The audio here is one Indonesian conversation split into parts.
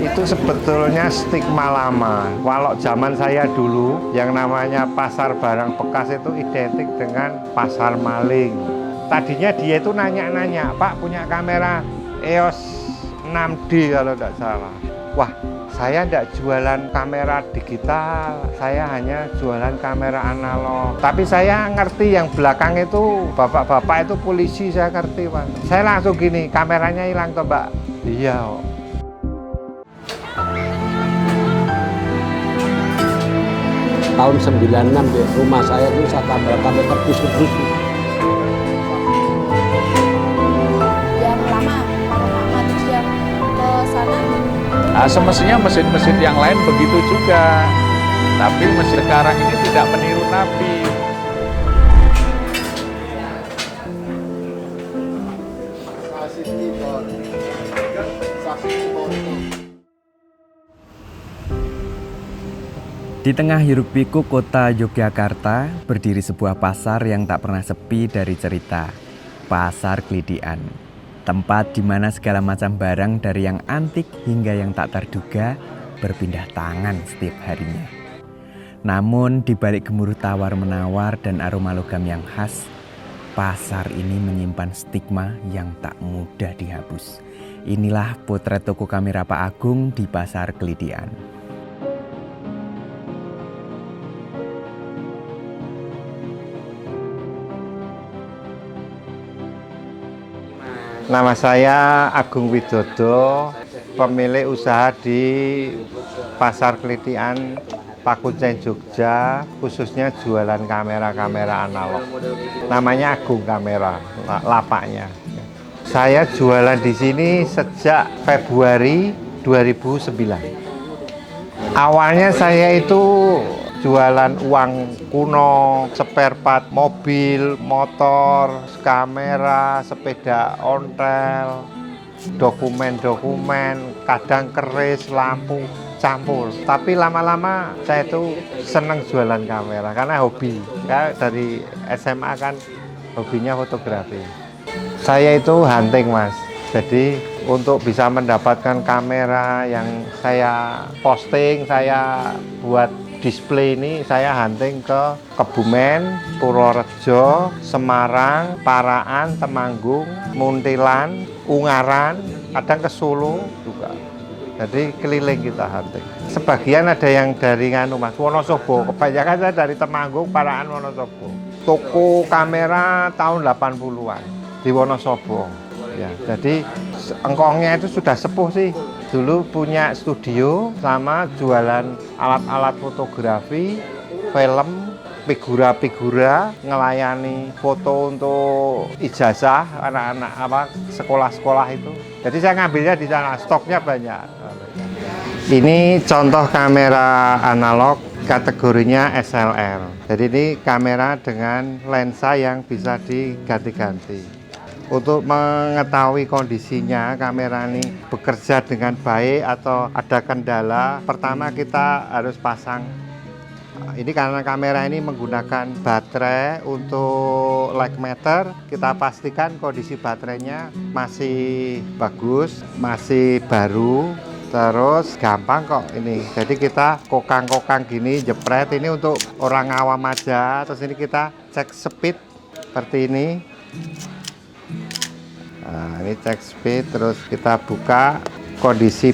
Itu sebetulnya stigma lama. Kalau zaman saya dulu, yang namanya pasar barang bekas itu identik dengan pasar maling. Tadinya dia itu nanya-nanya, Pak punya kamera EOS 6D kalau tidak salah. Wah, saya tidak jualan kamera digital, saya hanya jualan kamera analog. Tapi saya ngerti yang belakang itu, bapak-bapak itu polisi, saya ngerti, Pak. Saya langsung gini, kameranya hilang toh, Mbak? Iya, kok. Tahun 96 di rumah saya itu saya tambah-tambah terdus-dus. Yang lama terus yang ke sana. Nah, semestinya mesin-mesin yang lain begitu juga. Tapi mesin sekarang ini tidak meniru Nabi. Di tengah hiruk-pikuk kota Yogyakarta, berdiri sebuah pasar yang tak pernah sepi dari cerita. Pasar Klidian. Tempat di mana segala macam barang dari yang antik hingga yang tak terduga berpindah tangan setiap harinya. Namun di balik gemuruh tawar-menawar dan aroma logam yang khas, pasar ini menyimpan stigma yang tak mudah dihapus. Inilah potret toko kamera Pak Agung di Pasar Klidian. Nama saya Agung Widodo, pemilik usaha di Pasar Klidian, Pakuncen, Jogja, khususnya jualan kamera-kamera analog. Namanya Agung Kamera, lapaknya. Saya jualan di sini sejak Februari 2009. Awalnya saya itu jualan uang kuno, spare part mobil, motor, kamera, sepeda ontel, dokumen-dokumen, kadang keris, lampu, campur. Tapi lama-lama saya itu senang jualan kamera karena hobi. Ya, dari SMA kan hobinya fotografi. Saya itu hunting, Mas. Jadi untuk bisa mendapatkan kamera yang saya posting, saya buat display ini, saya hunting ke Kebumen, Purworejo, Semarang, Paraan, Temanggung, Muntilan, Ungaran, kadang ke Solo juga. Jadi keliling kita hunting. Sebagian ada yang dari Mas, Wonosobo. Kebanyakan saya dari Temanggung, Paraan, Wonosobo. Toko kamera tahun 80-an di Wonosobo. Ya, jadi engkongnya itu sudah sepuh sih. Dulu punya studio sama jualan alat-alat fotografi, film, figura-figura, ngelayani foto untuk ijazah anak-anak sekolah-sekolah itu. Jadi saya ngambilnya di sana, stoknya banyak. Ini contoh kamera analog, kategorinya SLR. Jadi ini kamera dengan lensa yang bisa diganti-ganti. Untuk mengetahui kondisinya kamera ini bekerja dengan baik atau ada kendala, pertama kita harus pasang. Ini karena kamera ini menggunakan baterai untuk light meter, kita pastikan kondisi baterainya masih bagus, masih baru, terus gampang kok ini. Jadi kita kokang-kokang gini, jepret, ini untuk orang awam aja. Terus ini kita cek speed seperti ini. Nah, ini cek speed, terus kita buka kondisi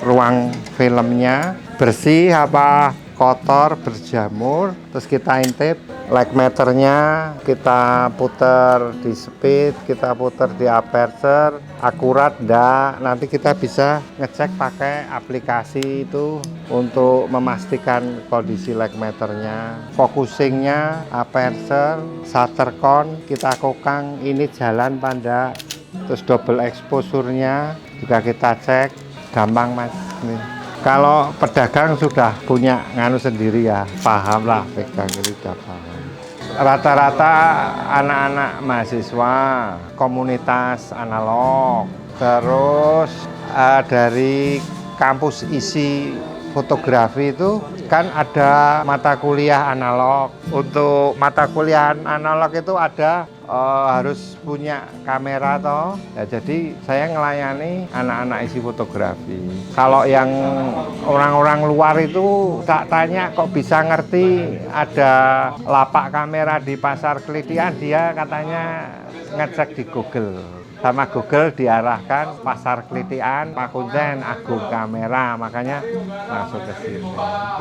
ruang filmnya, bersih apa kotor, berjamur, terus kita intip light meternya, kita putar di speed, kita putar di aperture, akurat enggak, nanti kita bisa ngecek pakai aplikasi itu untuk memastikan kondisi light meternya, focusingnya, aperture, shutter count, kita kokang ini jalan pada, terus double exposure-nya juga kita cek, gampang Mas. Nih. Kalau pedagang sudah punya nganu sendiri ya, paham lah, pegang itu sudah paham. Rata-rata anak-anak mahasiswa, komunitas analog, terus dari kampus isi fotografi itu kan ada mata kuliah analog. Untuk mata kuliah analog itu ada harus punya kamera toh. Ya, jadi saya ngelayani anak-anak isi fotografi. Kalau yang orang-orang luar itu tak tanya kok bisa ngerti ada lapak kamera di Pasar Klitian, dia katanya ngecek di Google. Sama Google diarahkan Pasar Klitian, Pakunten, Agung Kamera, makanya masuk ke sini.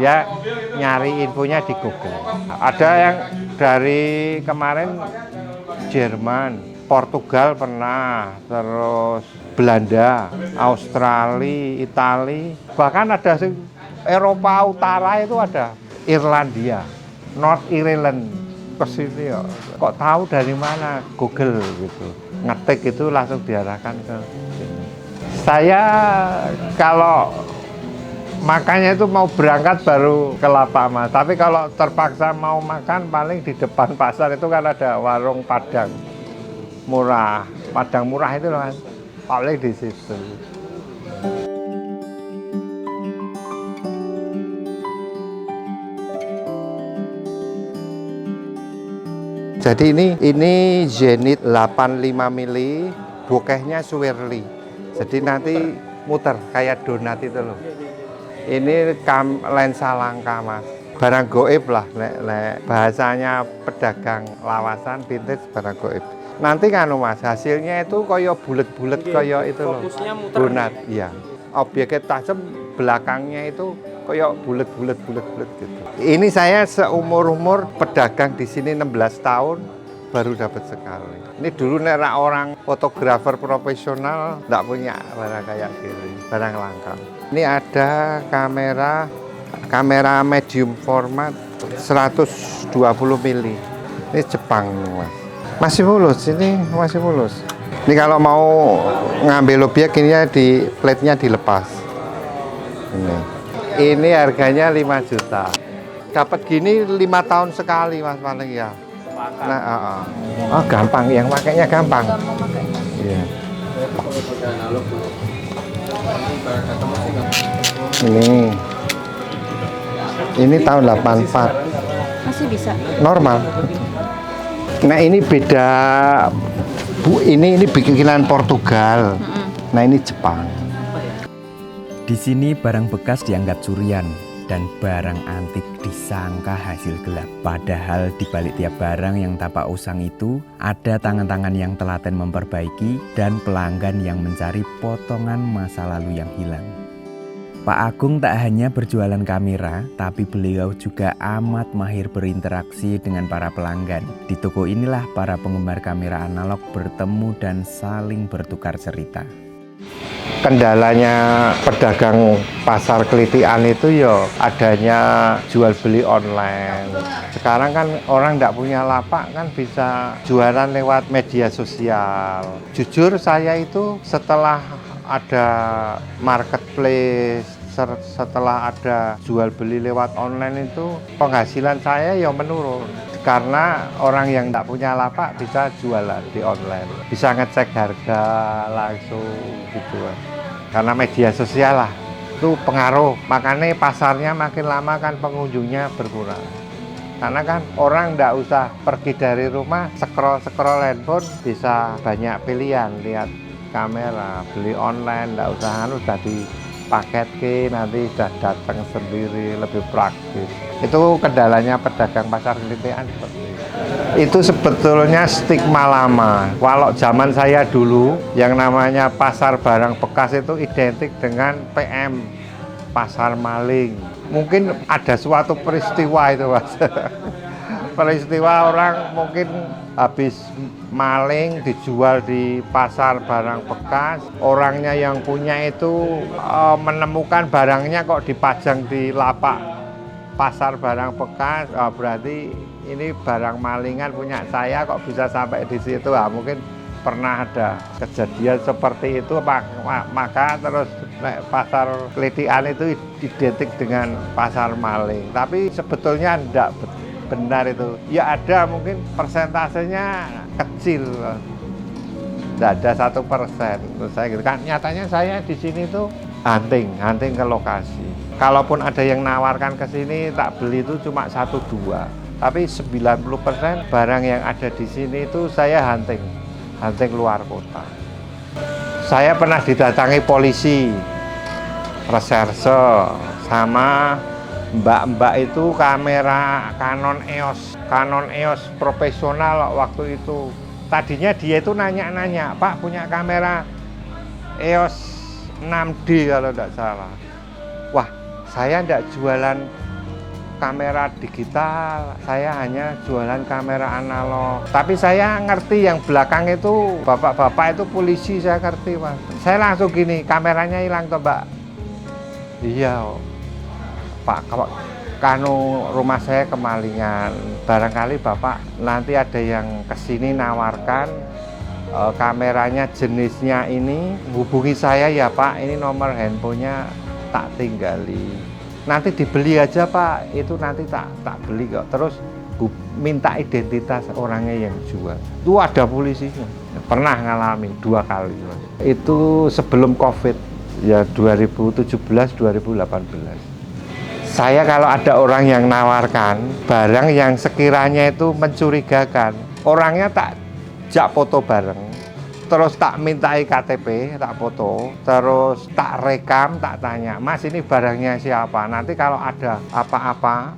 Dia nyari infonya di Google. Ada yang dari kemarin Jerman, Portugal pernah, terus Belanda, Australia, Italia, bahkan ada Eropa Utara itu ada, Irlandia, North Ireland, ke sini ya. Kok tahu dari mana? Google gitu. Ngetik itu langsung diarahkan ke sini. Saya kalau makanya itu mau berangkat baru ke lapak mas. Tapi kalau terpaksa mau makan paling di depan pasar itu kan ada warung Padang murah. Padang murah itu mas, paling di situ. Jadi ini Zenith 85 mili, bokehnya Swirly. Jadi nanti muter kayak donat itu loh. Ini lensa langka mas, barang goib lah, bahasanya pedagang lawasan vintage barang goib. Nanti kan mas, hasilnya itu koyo bulet-bulet koyo itu loh, donat. Iya, objeknya tajam, belakangnya itu koyo bulet-bulet gitu. Ini saya seumur-umur pedagang di sini 16 tahun baru dapat sekali. Ini dulu nera orang fotografer profesional nggak punya barang kayak gini, barang langka. Ini ada kamera medium format 120 mili. Ini Jepang mas. Masih mulus, ini masih mulus. Ini kalau mau ngambil objek ini di plate-nya dilepas. Ini harganya 5 juta. Dapat gini 5 tahun sekali mas paling ya. Nah, oh gampang, yang makainya gampang. Iya. Ini tahun 84. Masih bisa. Normal. Nah ini beda Bu, ini bikinan Portugal. Nah ini Jepang. Di sini barang bekas dianggap curian dan barang antik disangka hasil gelap. Padahal di balik tiap barang yang tampak usang itu ada tangan-tangan yang telaten memperbaiki dan pelanggan yang mencari potongan masa lalu yang hilang. Pak Agung tak hanya berjualan kamera, tapi beliau juga amat mahir berinteraksi dengan para pelanggan. Di toko inilah para penggemar kamera analog bertemu dan saling bertukar cerita. Kendalanya pedagang pasar Klitian itu ya adanya jual beli online. Sekarang kan orang tidak punya lapak kan bisa jualan lewat media sosial. Jujur saya itu setelah ada marketplace, setelah ada jual beli lewat online itu penghasilan saya ya menurun. Karena orang yang tidak punya lapak bisa jualan di online, bisa ngecek harga langsung gitu. Karena media sosial lah, itu pengaruh. Makanya pasarnya makin lama kan pengunjungnya berkurang. Karena kan orang tidak usah pergi dari rumah, scroll handphone, bisa banyak pilihan, lihat kamera, beli online, tidak usah sudah dipaket nanti sudah datang sendiri, lebih praktis. Itu kendalanya pedagang pasar Klitian seperti itu. Itu sebetulnya stigma lama. Kalau zaman saya dulu, yang namanya pasar barang bekas itu identik dengan PM, pasar maling. Mungkin ada suatu peristiwa itu mas. Peristiwa orang mungkin habis maling dijual di pasar barang bekas, orangnya yang punya itu menemukan barangnya kok dipajang di lapak pasar barang bekas, berarti ini barang malingan punya saya kok bisa sampai di situ. Mungkin pernah ada kejadian seperti itu, maka terus pasar Klitian itu identik dengan pasar maling. Tapi sebetulnya tidak benar itu. Ya ada, mungkin persentasenya kecil, tidak ada 1%. Terus saya gitu kan, nyatanya saya di sini tuh hunting ke lokasi. Kalaupun ada yang nawarkan ke sini tak beli itu cuma 1-2. Tapi 90% barang yang ada di sini itu saya hunting luar kota. Saya pernah didatangi polisi, reserse, sama mbak-mbak itu kamera Canon EOS profesional waktu itu. Tadinya dia itu nanya-nanya, Pak punya kamera EOS 6D kalau tidak salah. Wah, saya tidak jualan kamera digital, saya hanya jualan kamera analog. Tapi saya ngerti yang belakang itu, bapak-bapak itu polisi, saya ngerti Mas. Saya langsung gini, kameranya hilang toh Mbak. Iya Pak, kalau rumah saya kemalingan, barangkali Bapak nanti ada yang kesini nawarkan kameranya jenisnya ini, hubungi saya ya Pak, ini nomor handphonenya tak tinggali. Nanti dibeli aja Pak, itu nanti tak beli kok. Terus minta identitas orangnya yang jual. Itu ada polisinya. Pernah ngalami 2 kali. Itu sebelum COVID, ya 2017-2018. Saya kalau ada orang yang nawarkan barang yang sekiranya itu mencurigakan, orangnya tak jak foto bareng, terus tak mintai KTP, tak foto, terus tak rekam, tak tanya, Mas ini barangnya siapa? Nanti kalau ada apa-apa,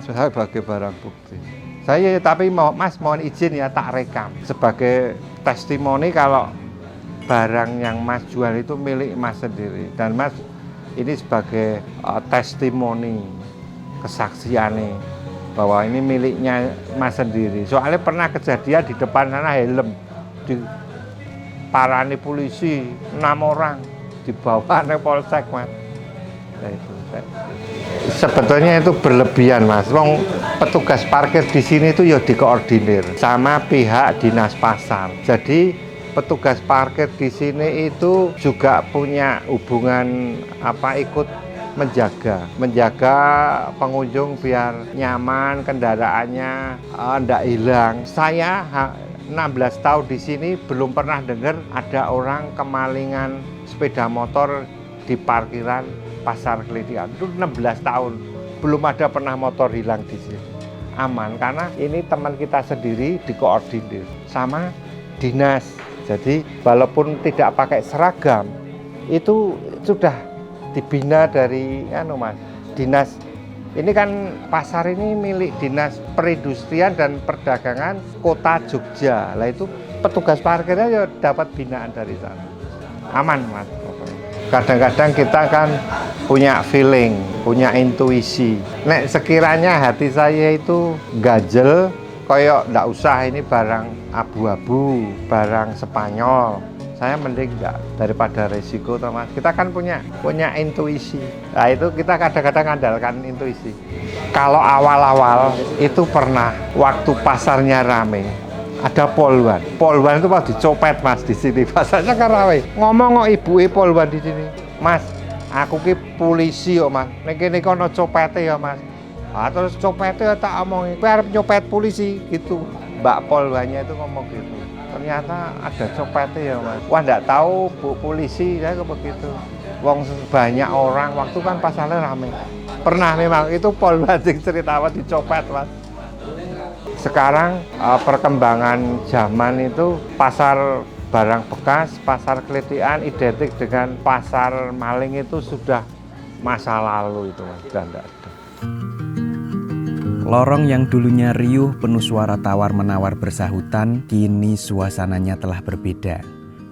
saya sebagai barang bukti. Saya tapi Mas mohon izin ya tak rekam sebagai testimoni kalau barang yang Mas jual itu milik Mas sendiri, dan Mas ini sebagai testimoni kesaksian nih bahwa ini miliknya Mas sendiri. Soalnya pernah kejadian di depan sana helm diparani polisi 6 orang dibawa ke polsek Mas. Nah, itu. Sebetulnya itu berlebihan Mas. Wong petugas parkir di sini itu ya dikoordinir sama pihak dinas pasar. Jadi petugas parkir di sini itu juga punya hubungan ikut menjaga pengunjung biar nyaman, kendaraannya tidak hilang. Saya 16 tahun di sini belum pernah dengar ada orang kemalingan sepeda motor di parkiran Pasar Klitian. Itu 16 tahun belum ada pernah motor hilang di sini. Aman karena ini teman kita sendiri dikoordinir sama dinas. Jadi walaupun tidak pakai seragam, itu sudah dibina dari Mas, dinas. Ini kan pasar ini milik Dinas Perindustrian dan Perdagangan Kota Jogja. Lah itu petugas parkirnya ya dapat binaan dari sana. Aman Mas. Kadang-kadang kita kan punya feeling, punya intuisi. Nek sekiranya hati saya itu ganjel, koyok ndak usah ini barang abu-abu, barang Spanyol. Saya mending enggak daripada resiko Mas. Kita kan punya intuisi. Nah itu kita kadang-kadang andalkan intuisi. Kalau awal-awal itu pernah waktu pasarnya rame, ada polwan. Polwan itu pas dicopet Mas di sini. Pasarnya kan rame. Ngomong kok ibuke polwan di sini. Mas, aku ki polisi kok Mas. Nek kene kono copete ya Mas. Ah, terus copetnya tak omongin, kowe arep nyopet polisi gitu. Mbak polwannya itu ngomong gitu. Ternyata ada copetnya ya Mas. Wah enggak tahu Bu polisi, saya kok begitu. Wong banyak orang, waktu kan pasarnya rame. Pernah memang itu polwan sing cerita apa dicopet Mas. Sekarang perkembangan zaman itu pasar barang bekas, pasar Klitian identik dengan pasar maling itu sudah masa lalu itu Mas, sudah enggak ada. Lorong yang dulunya riuh penuh suara tawar-menawar bersahutan, kini suasananya telah berbeda.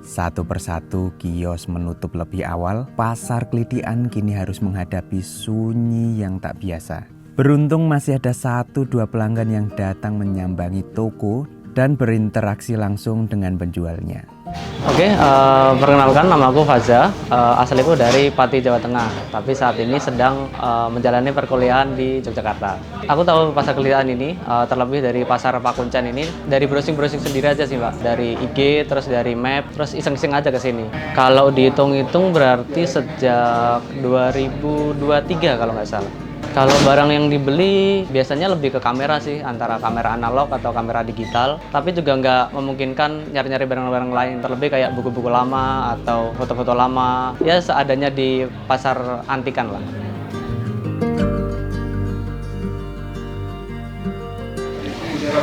Satu persatu kios menutup lebih awal, pasar Klitian kini harus menghadapi sunyi yang tak biasa. Beruntung masih ada 1-2 pelanggan yang datang menyambangi toko dan berinteraksi langsung dengan penjualnya. Oke, perkenalkan nama aku Faza, asliku dari Pati, Jawa Tengah, tapi saat ini sedang menjalani perkuliahan di Yogyakarta. Aku tahu pasar Klitian ini, terlebih dari pasar Pakuncen ini, dari browsing-browsing sendiri aja sih Mbak, dari IG, terus dari map, terus iseng-iseng aja ke sini. Kalau dihitung-hitung berarti sejak 2023 kalau nggak salah. Kalau barang yang dibeli biasanya lebih ke kamera sih, antara kamera analog atau kamera digital. Tapi juga nggak memungkinkan nyari-nyari barang-barang lain, terlebih kayak buku-buku lama atau foto-foto lama. Ya seadanya di pasar antikan lah.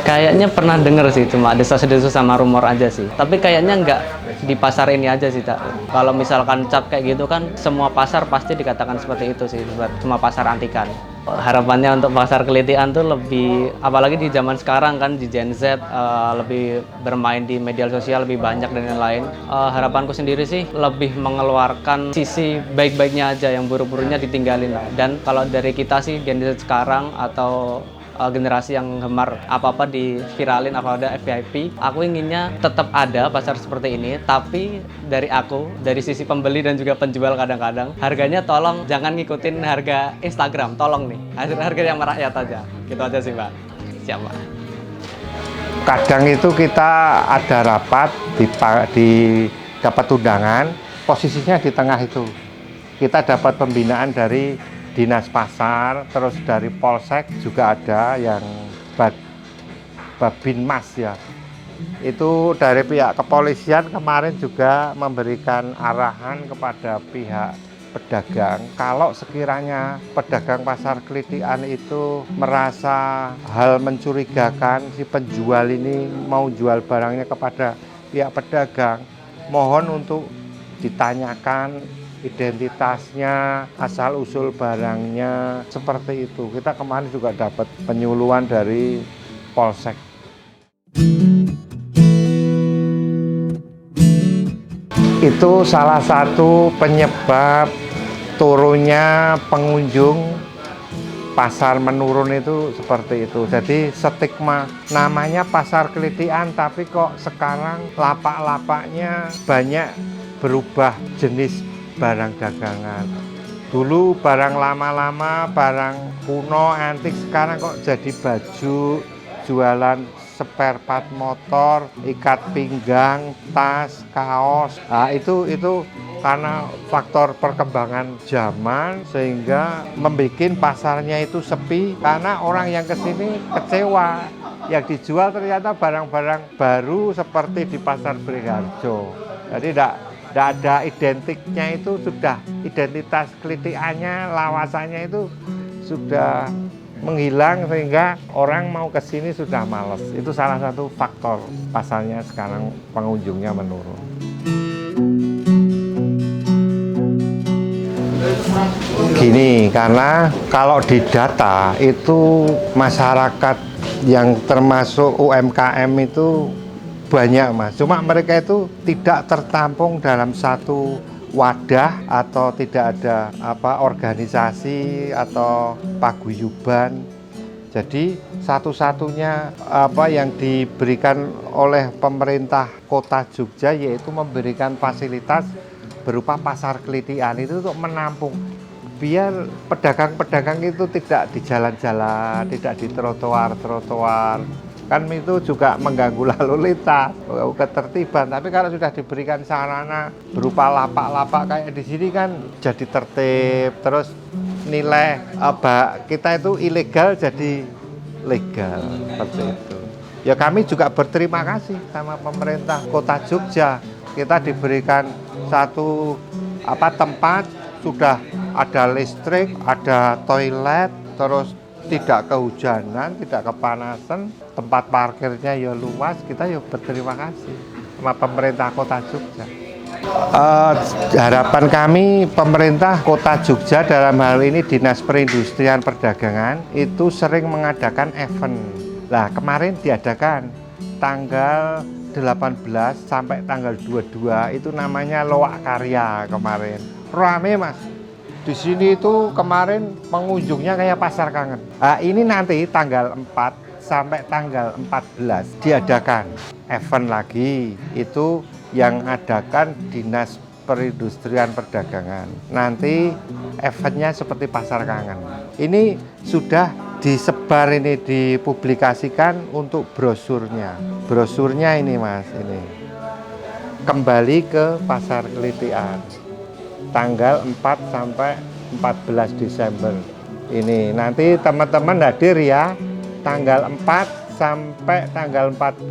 Kayaknya pernah denger sih, cuma desas-desus sama rumor aja sih. Tapi kayaknya nggak di pasar ini aja sih, Cak. Kalau misalkan cap kayak gitu kan, semua pasar pasti dikatakan seperti itu sih, cuma pasar antikan. Harapannya untuk pasar kelitian tuh lebih, apalagi di zaman sekarang kan, di Gen Z, lebih bermain di media sosial lebih banyak dan lain-lain. Harapanku sendiri sih lebih mengeluarkan sisi baik-baiknya aja, yang buruk-buruknya ditinggalin lah. Dan kalau dari kita sih, Gen Z sekarang atau generasi yang gemar apa-apa diviralin, apa ada FYP, aku inginnya tetap ada pasar seperti ini, tapi dari sisi pembeli dan juga penjual kadang-kadang harganya tolong jangan ngikutin harga Instagram, tolong nih harga yang merakyat aja, gitu aja sih Mbak. Siap Mbak. Kadang itu kita ada rapat dapat undangan, posisinya di tengah itu. Kita dapat pembinaan dari Dinas Pasar, terus dari Polsek juga ada yang Babinmas ya. Itu dari pihak kepolisian kemarin juga memberikan arahan kepada pihak pedagang. Kalau sekiranya pedagang pasar Kelitian itu merasa hal mencurigakan, si penjual ini mau jual barangnya kepada pihak pedagang, mohon untuk ditanyakan identitasnya, asal-usul barangnya, seperti itu. Kita kemarin juga dapat penyuluhan dari Polsek. Itu salah satu penyebab turunnya pengunjung, pasar menurun itu seperti itu. Jadi stigma namanya pasar Kelitian, tapi kok sekarang lapak-lapaknya banyak berubah jenis barang dagangan. Dulu barang lama-lama, barang kuno, antik, sekarang kok jadi baju, jualan spare part motor, ikat pinggang, tas, kaos. Nah, itu karena faktor perkembangan zaman sehingga membuat pasarnya itu sepi karena orang yang kesini kecewa. Yang dijual ternyata barang-barang baru seperti di pasar Beringharjo. Jadi tidak ada identiknya, itu sudah identitas Kelitiannya, lawasannya itu sudah menghilang sehingga orang mau ke sini sudah males. Itu salah satu faktor pasarnya sekarang pengunjungnya menurun. Gini, karena kalau di data itu masyarakat yang termasuk UMKM itu banyak Mas, cuma mereka itu tidak tertampung dalam satu wadah atau tidak ada organisasi atau paguyuban. Jadi satu-satunya yang diberikan oleh pemerintah Kota Jogja yaitu memberikan fasilitas berupa pasar Kelitian itu untuk menampung biar pedagang-pedagang itu tidak di jalan-jalan, tidak di trotoar-trotoar. Kan itu juga mengganggu lalu lintas, ketertiban. Tapi kalau sudah diberikan sarana berupa lapak-lapak kayak di sini kan jadi tertib, terus nilai kita itu ilegal jadi legal, seperti itu. Ya kami juga berterima kasih sama pemerintah Kota Jogja. Kita diberikan satu tempat, sudah ada listrik, ada toilet, terus tidak kehujanan, tidak kepanasan, tempat parkirnya ya luas. Kita ya berterima kasih sama pemerintah Kota Jogja. Harapan kami pemerintah Kota Jogja dalam hal ini Dinas Perindustrian Perdagangan itu sering mengadakan event. Nah kemarin diadakan tanggal 18 sampai tanggal 22 itu namanya Loak Karya kemarin. Rame Mas. Di sini itu kemarin pengunjungnya kayak pasar kangen. Nah, ini nanti tanggal 4 sampai tanggal 14 diadakan event lagi. Itu yang adakan Dinas Perindustrian Perdagangan. Nanti eventnya seperti pasar kangen. Ini sudah disebar, ini dipublikasikan untuk brosurnya. Brosurnya ini Mas, ini. Kembali ke pasar Kelitian. Tanggal 4 sampai 14 Desember Ini nanti teman-teman hadir ya, tanggal 4 sampai tanggal 14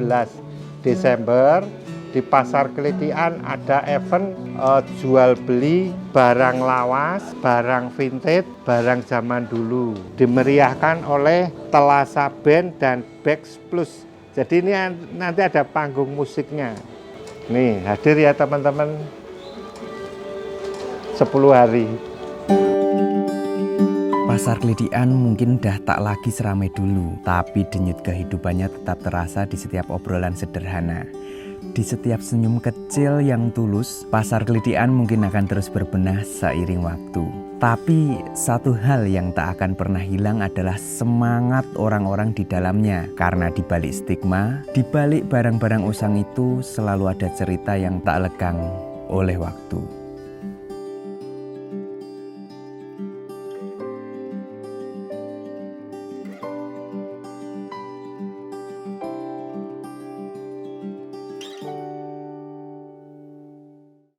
Desember di Pasar Kelitian ada event jual beli barang lawas, barang vintage, barang zaman dulu. Dimeriahkan oleh Telasa Band dan Bex Plus. Jadi ini nanti ada panggung musiknya. Nih, hadir ya teman-teman. 10 hari. Pasar Kelitian mungkin udah tak lagi seramai dulu, tapi denyut kehidupannya tetap terasa di setiap obrolan sederhana. Di setiap senyum kecil yang tulus, Pasar Kelitian mungkin akan terus berbenah seiring waktu. Tapi satu hal yang tak akan pernah hilang adalah semangat orang-orang di dalamnya. Karena di balik stigma, di balik barang-barang usang itu selalu ada cerita yang tak lekang oleh waktu.